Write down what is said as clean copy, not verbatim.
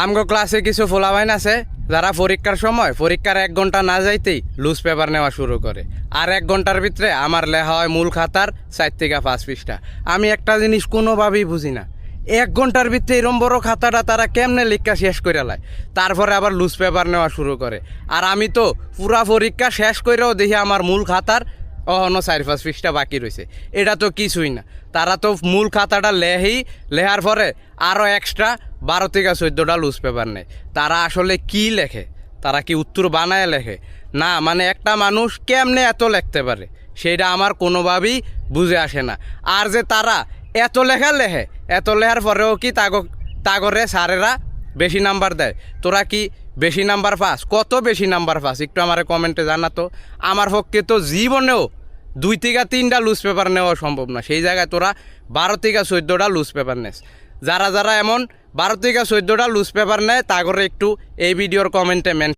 আমগো ক্লাসে কিছু ফোলাবাইন আছে যারা পরীক্ষার সময় পরীক্ষার 1 ঘন্টা না যাইতেই লুজ পেপার নেওয়া শুরু করে, আর 1 ঘন্টার ভিতরে আমার লেখা হয় মূল খাতার 4 থেকে 5 পৃষ্ঠা। আমি একটা জিনিস কোনোভাবেই বুঝি না, 1 ঘন্টার ভিতরে এরম বড় খাতাটা তারা কেমনে লেখা শেষ করে লায়, তারপরে আবার লুজ পেপার নেওয়া শুরু করে। আর আমি তো পুরা পরীক্ষা শেষ করেও দেখি আমার মূল খাতার অহনো 4-5 পৃষ্ঠা বাকি রয়েছে। এটা তো কিছুই না, তারা তো মূল খাতাটা লেহার পরে আরও এক্সট্রা 12 থেকে 14টা লুজ পেপার নেয়। তারা আসলে কি লেখে? তারা কি উত্তর বানায় লেখে? না, মানে একটা মানুষ কেমনে এত লিখতে পারে সেটা আমার কোনোভাবেই বুঝে আসে না। আর যে তারা এত লেখে, এত লেখার পরেও কি তাগরে স্যারেরা বেশি নাম্বার দেয়। তোরা কি বেশি নাম্বার পাস? কত বেশি নাম্বার পাস একটু আমার কমেন্টে জানাতো। আমার পক্ষে তো জীবনেও 2 থেকে 3টা লুজ পেপার নেওয়া সম্ভব না, সেই জায়গায় তোরা 12 থেকে 14টা লুজ পেপার নেস। যারা এমন 12 থেকে 14টা লুজ পেপার নেয় তাগরে একটু এই ভিডিওর কমেন্টে